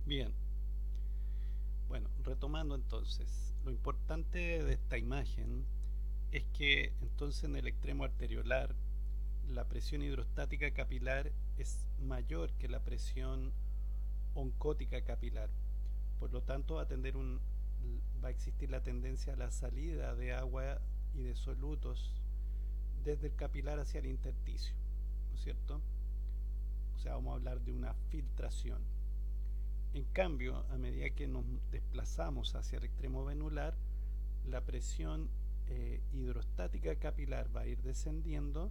Bien, bueno, retomando entonces, lo importante de esta imagen es que entonces en el extremo arteriolar la presión hidrostática capilar es mayor que la presión oncótica capilar. Por lo tanto, va a existir la tendencia a la salida de agua y de solutos desde el capilar hacia el intersticio, ¿no es cierto? O sea, vamos a hablar de una filtración. En cambio, a medida que nos desplazamos hacia el extremo venular, la presión hidrostática capilar va a ir descendiendo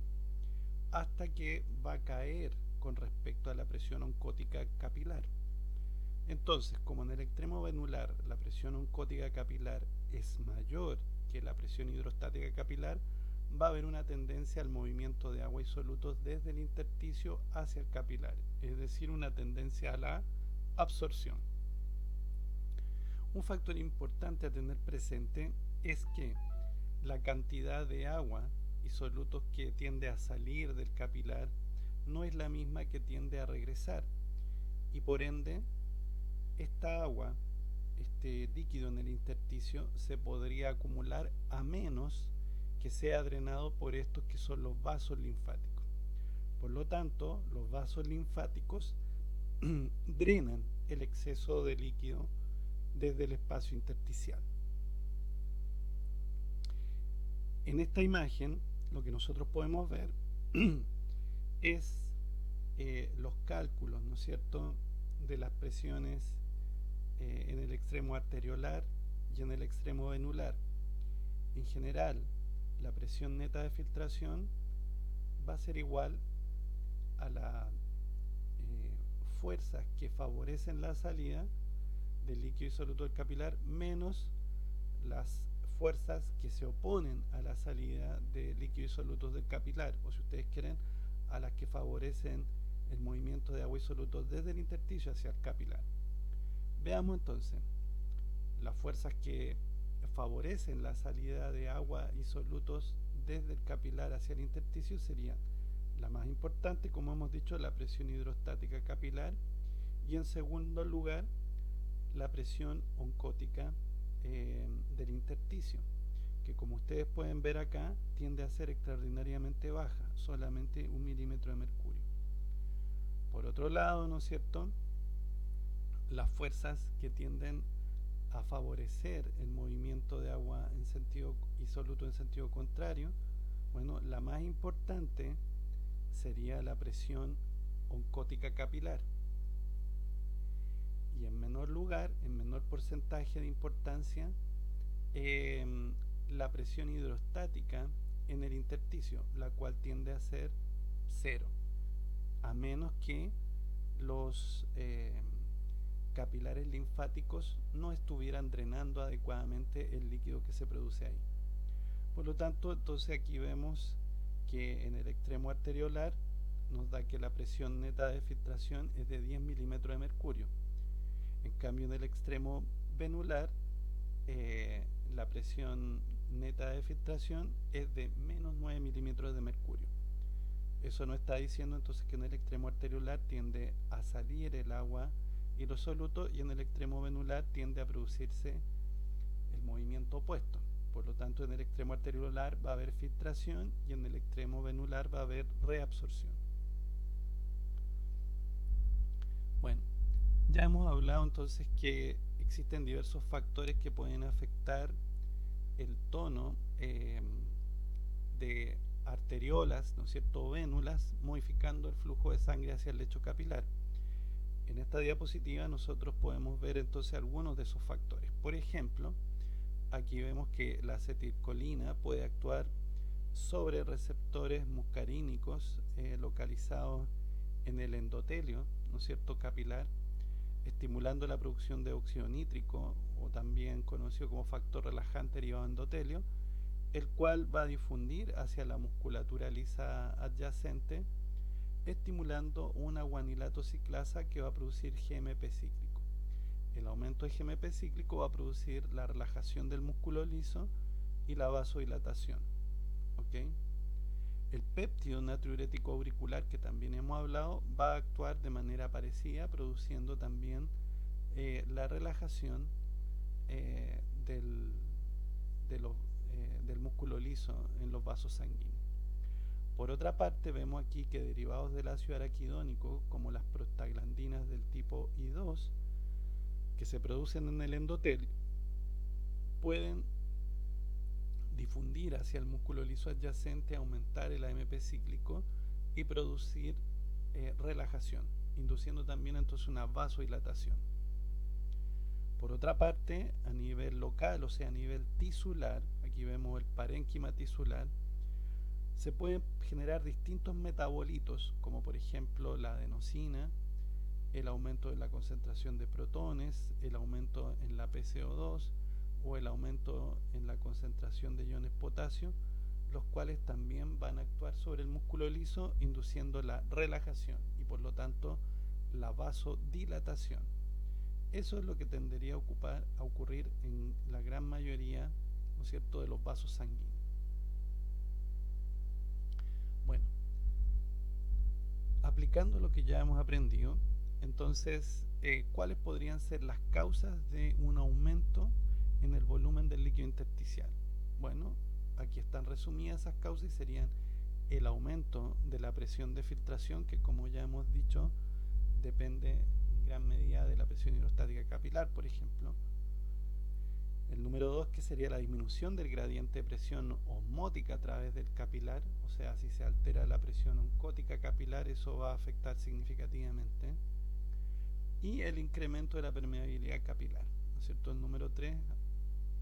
hasta que va a caer con respecto a la presión oncótica capilar. Entonces, como en el extremo venular la presión oncótica capilar es mayor que la presión hidrostática capilar, va a haber una tendencia al movimiento de agua y solutos desde el intersticio hacia el capilar, es decir, una tendencia a la absorción. Un factor importante a tener presente es que la cantidad de agua y solutos que tiende a salir del capilar no es la misma que tiende a regresar, y por ende esta agua, este líquido en el intersticio, se podría acumular a menos que sea drenado por estos que son los vasos linfáticos. Por lo tanto, los vasos linfáticos drenan el exceso de líquido desde el espacio intersticial. En esta imagen lo que nosotros podemos ver es los cálculos, ¿no es cierto?, de las presiones en el extremo arteriolar y en el extremo venular. En general, la presión neta de filtración va a ser igual a las fuerzas que favorecen la salida del líquido disoluto del capilar menos las fuerzas que se oponen a la salida de líquidos disolutos del capilar, o si ustedes quieren, a las que favorecen el movimiento de agua y solutos desde el intersticio hacia el capilar. Veamos entonces, las fuerzas que favorecen la salida de agua y solutos desde el capilar hacia el intersticio serían la más importante, como hemos dicho, la presión hidrostática capilar, y en segundo lugar la presión oncótica del intersticio, que como ustedes pueden ver acá tiende a ser extraordinariamente baja, solamente 1 milímetro de mercurio. Por otro lado, ¿no es cierto?, las fuerzas que tienden a favorecer el movimiento de agua en sentido y soluto en sentido contrario, bueno, la más importante sería la presión oncótica capilar, y en menor lugar, en menor porcentaje de importancia, la presión hidrostática en el intersticio, la cual tiende a ser cero, a menos que los capilares linfáticos no estuvieran drenando adecuadamente el líquido que se produce ahí. Por lo tanto, entonces aquí vemos que en el extremo arteriolar nos da que la presión neta de filtración es de 10 milímetros de mercurio. En cambio, en el extremo venular, la presión neta de filtración es de menos 9 milímetros de mercurio. Eso nos está diciendo entonces que en el extremo arteriolar tiende a salir el agua y los solutos, y en el extremo venular tiende a producirse el movimiento opuesto. Por lo tanto, en el extremo arteriolar va a haber filtración y en el extremo venular va a haber reabsorción. Bueno, ya hemos hablado entonces que existen diversos factores que pueden afectar el tono de arteriolas, ¿no es cierto?, o vénulas, modificando el flujo de sangre hacia el lecho capilar. En esta diapositiva nosotros podemos ver entonces algunos de esos factores. Por ejemplo, aquí vemos que la acetilcolina puede actuar sobre receptores muscarínicos localizados en el endotelio, ¿no es cierto?, capilar, estimulando la producción de óxido nítrico, o también conocido como factor relajante derivado de endotelio, el cual va a difundir hacia la musculatura lisa adyacente, estimulando una guanilato ciclasa que va a producir GMP cíclico. El aumento de GMP cíclico va a producir la relajación del músculo liso y la vasodilatación. ¿Okay? El péptido natriurético auricular, que también hemos hablado, va a actuar de manera parecida, produciendo también la relajación del, del músculo liso en los vasos sanguíneos. Por otra parte, vemos aquí que derivados del ácido araquidónico, como las prostaglandinas del tipo I2, que se producen en el endotelio, pueden difundir hacia el músculo liso adyacente, aumentar el AMP cíclico y producir relajación, induciendo también entonces una vasodilatación. Por otra parte, a nivel local, o sea, a nivel tisular, aquí vemos el parénquima tisular, se pueden generar distintos metabolitos, como por ejemplo la adenosina, el aumento de la concentración de protones, el aumento en la PCO2 o el aumento en la concentración de iones potasio, los cuales también van a actuar sobre el músculo liso, induciendo la relajación y por lo tanto la vasodilatación. Eso es lo que tendería a ocurrir en la gran mayoría, ¿no es cierto?, de los vasos sanguíneos. Bueno, aplicando lo que ya hemos aprendido, entonces, ¿cuáles podrían ser las causas de un aumento en el volumen del líquido intersticial? Bueno, aquí están resumidas esas causas y serían el aumento de la presión de filtración, que como ya hemos dicho, depende en gran medida de la presión hidrostática capilar, por ejemplo. El número 2, que sería la disminución del gradiente de presión osmótica a través del capilar, o sea, si se altera la presión oncótica capilar, eso va a afectar significativamente. Y el incremento de la permeabilidad capilar, ¿no es cierto? El número 3,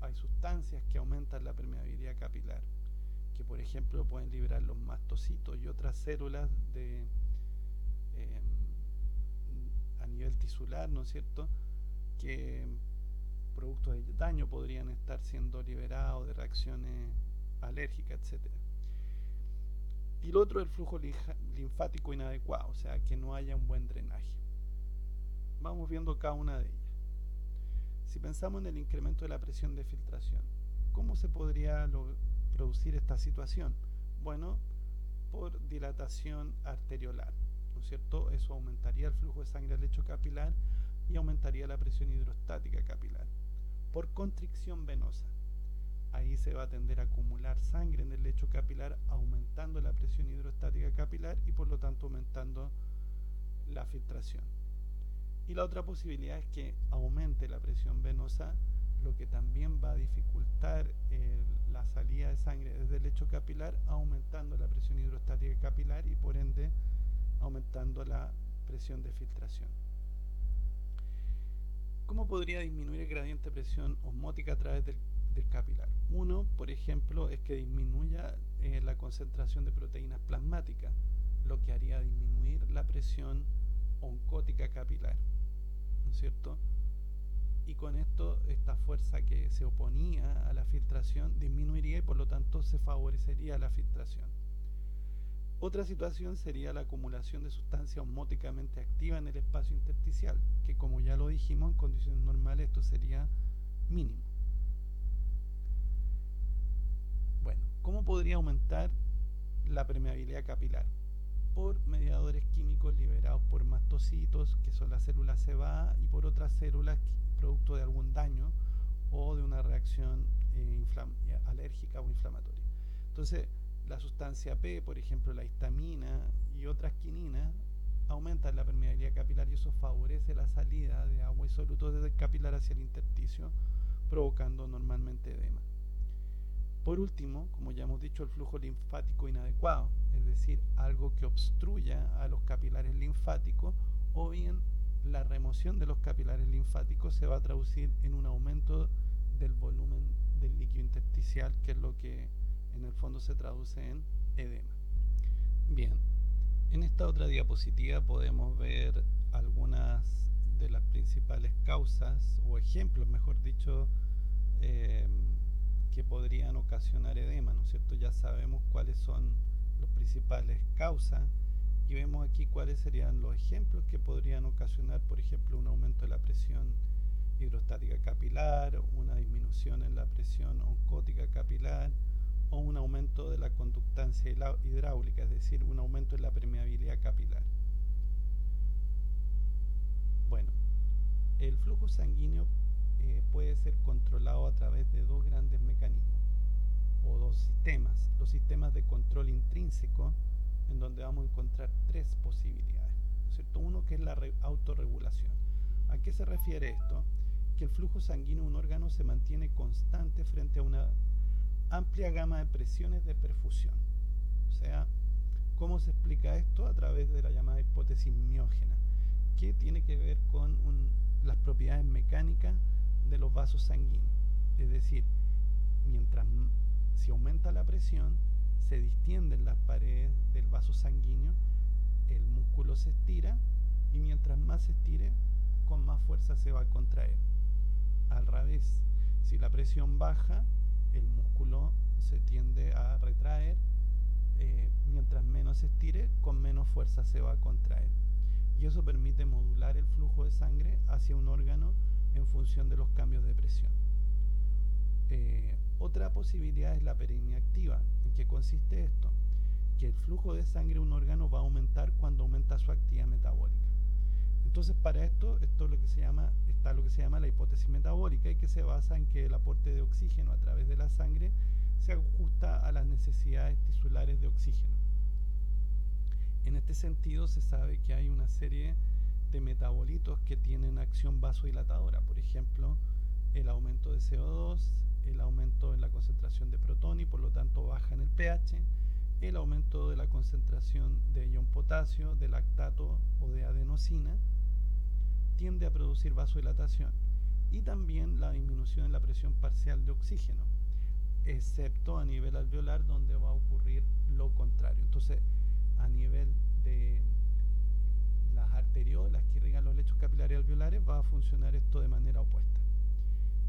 hay sustancias que aumentan la permeabilidad capilar, que por ejemplo pueden liberar los mastocitos y otras células de a nivel tisular, ¿no es cierto?, que productos de daño podrían estar siendo liberados de reacciones alérgicas, etc. Y lo otro es el flujo linfático inadecuado, o sea, que no haya un buen drenaje. Vamos viendo cada una de ellas. Si pensamos en el incremento de la presión de filtración, ¿cómo se podría producir esta situación? Bueno, por dilatación arteriolar, ¿no es cierto? Eso aumentaría el flujo de sangre al lecho capilar y aumentaría la presión hidrostática capilar. Por constricción venosa, ahí se va a tender a acumular sangre en el lecho capilar, aumentando la presión hidrostática capilar y por lo tanto aumentando la filtración. Y la otra posibilidad es que aumente la presión venosa, lo que también va a dificultar la salida de sangre desde el lecho capilar, aumentando la presión hidrostática capilar y por ende aumentando la presión de filtración. ¿Cómo podría disminuir el gradiente de presión osmótica a través del capilar? Uno, por ejemplo, es que disminuya la concentración de proteínas plasmáticas, lo que haría disminuir la presión oncótica capilar, ¿no es cierto? Y con esto, esta fuerza que se oponía a la filtración disminuiría y por lo tanto se favorecería la filtración. Otra situación sería la acumulación de sustancia osmóticamente activa en el espacio intersticial, que como ya lo dijimos, en condiciones normales esto sería mínimo. Bueno, ¿cómo podría aumentar la permeabilidad capilar? Por mediadores químicos liberados por mastocitos, que son las células CBA, y por otras células producto de algún daño o de una reacción alérgica o inflamatoria. Entonces, la sustancia P, por ejemplo la histamina y otras quininas, aumentan la permeabilidad capilar y eso favorece la salida de agua y solutos desde el capilar hacia el intersticio, provocando normalmente edema. Por último, como ya hemos dicho, el flujo linfático inadecuado, es decir, algo que obstruya a los capilares linfáticos, o bien la remoción de los capilares linfáticos se va a traducir en un aumento del volumen del líquido intersticial, que es lo que en el fondo se traduce en edema. Bien, en esta otra diapositiva podemos ver algunas de las principales causas o ejemplos, mejor dicho, que podrían ocasionar edema, ¿no es cierto? Ya sabemos cuáles son las principales causas y vemos aquí cuáles serían los ejemplos que podrían ocasionar, por ejemplo, un aumento de la presión hidrostática capilar, una disminución en la presión oncótica capilar o un aumento de la conductancia hidráulica, es decir, un aumento en la permeabilidad capilar. Bueno, El flujo sanguíneo puede ser controlado a través de dos grandes mecanismos o dos sistemas. Los sistemas de control intrínseco, en donde vamos a encontrar tres posibilidades, ¿no es cierto? Uno que es la autorregulación. ¿A qué se refiere esto? Que el flujo sanguíneo de un órgano se mantiene constante frente a una amplia gama de presiones de perfusión. O sea, ¿cómo se explica esto? A través de la llamada hipótesis miógena, que tiene que ver con las propiedades mecánicas de los vasos sanguíneos. Es decir, si aumenta la presión, se distienden las paredes del vaso sanguíneo, el músculo se estira y mientras más se estire, con más fuerza se va a contraer. Al revés, si la presión baja, el músculo se tiende a retraer, mientras menos se estire, con menos fuerza se va a contraer. Y eso permite modular el flujo de sangre hacia un órgano en función de los cambios de presión. Otra posibilidad es la peremia activa. ¿En qué consiste esto? Que el flujo de sangre de un órgano va a aumentar cuando aumenta su actividad metabólica. Entonces, para esto está lo que se llama la hipótesis metabólica, y que se basa en que el aporte de oxígeno a través de la sangre se ajusta a las necesidades tisulares de oxígeno. En este sentido, se sabe que hay una serie de metabolitos que tienen acción vasodilatadora. Por ejemplo, el aumento de CO2, el aumento en la concentración de protón y por lo tanto baja en el pH, el aumento de la concentración de ion potasio, de lactato o de adenosina, tiende a producir vasodilatación, y también la disminución en la presión parcial de oxígeno, excepto a nivel alveolar, donde va a ocurrir lo contrario. Entonces, a nivel de las arteriolas que irrigan los lechos capilares alveolares, va a funcionar esto de manera opuesta.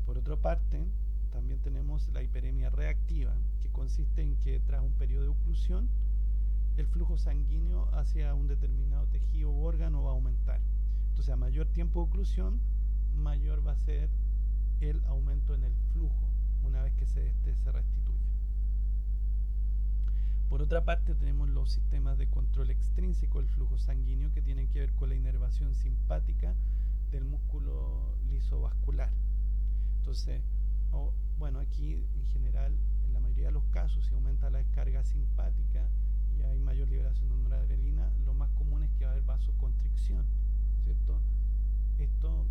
Por otra parte, también tenemos la hiperemia reactiva, que consiste en que tras un periodo de oclusión, el flujo sanguíneo hacia un determinado tejido u órgano va a aumentar. Entonces, a mayor tiempo de oclusión, mayor va a ser el aumento en el flujo una vez que se restituye. Por otra parte, tenemos los sistemas de control extrínseco del flujo sanguíneo, que tienen que ver con la inervación simpática del músculo lisovascular. Entonces, aquí en general, en la mayoría de los casos, si aumenta la descarga simpática y hay mayor liberación de noradrenalina, lo más común es que va a haber vasoconstricción, ¿cierto? Esto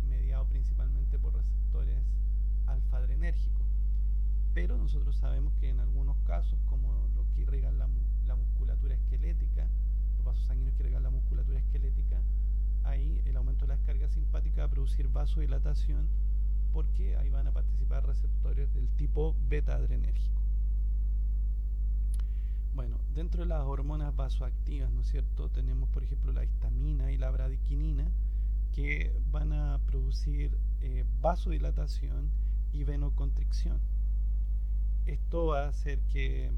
mediado principalmente por receptores alfa-adrenérgicos. Pero nosotros sabemos que en algunos casos, como los que irrigan la musculatura esquelética, los vasos sanguíneos que irrigan la musculatura esquelética, ahí el aumento de la descarga simpática va a producir vasodilatación, porque ahí van a participar receptores del tipo beta-adrenérgico. Bueno, dentro de las hormonas vasoactivas, ¿no es cierto?, tenemos por ejemplo la histamina y la bradiquinina, que van a producir vasodilatación y venoconstricción. Esto va a hacer que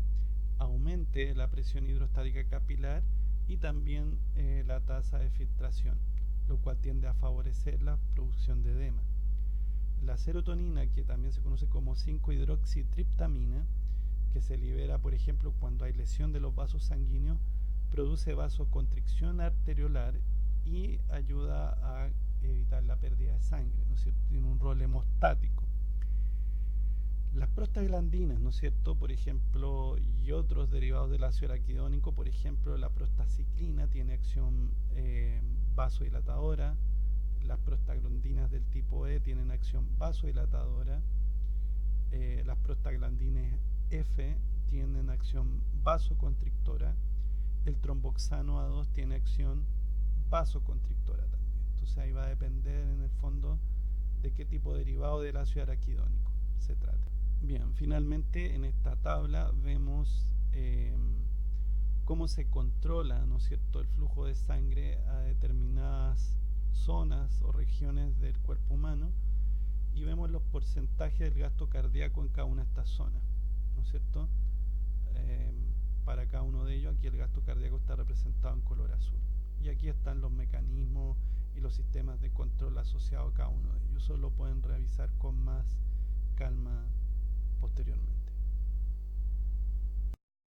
aumente la presión hidrostática capilar y también la tasa de filtración, lo cual tiende a favorecer la producción de edema. La serotonina, que también se conoce como 5-hidroxitriptamina, que se libera, por ejemplo, cuando hay lesión de los vasos sanguíneos, produce vasoconstricción arteriolar y ayuda a evitar la pérdida de sangre, ¿no es cierto? Tiene un rol hemostático. Las prostaglandinas, ¿no es cierto?, por ejemplo, y otros derivados del ácido araquidónico, por ejemplo, la prostaciclina tiene acción vasodilatadora. Las prostaglandinas del tipo E tienen acción vasodilatadora. Las prostaglandinas F tienen acción vasoconstrictora. El tromboxano A2 tiene acción vasoconstrictora también. Entonces ahí va a depender en el fondo de qué tipo de derivado del ácido araquidónico se trata. Bien, finalmente en esta tabla vemos cómo se controla, ¿no es cierto?, el flujo de sangre a determinadas zonas o regiones del cuerpo humano, y vemos los porcentajes del gasto cardíaco en cada una de estas zonas, ¿no es cierto? Para cada uno de ellos, aquí el gasto cardíaco está representado en color azul, y aquí están los mecanismos y los sistemas de control asociados a cada uno de ellos. Eso lo pueden revisar con más calma posteriormente.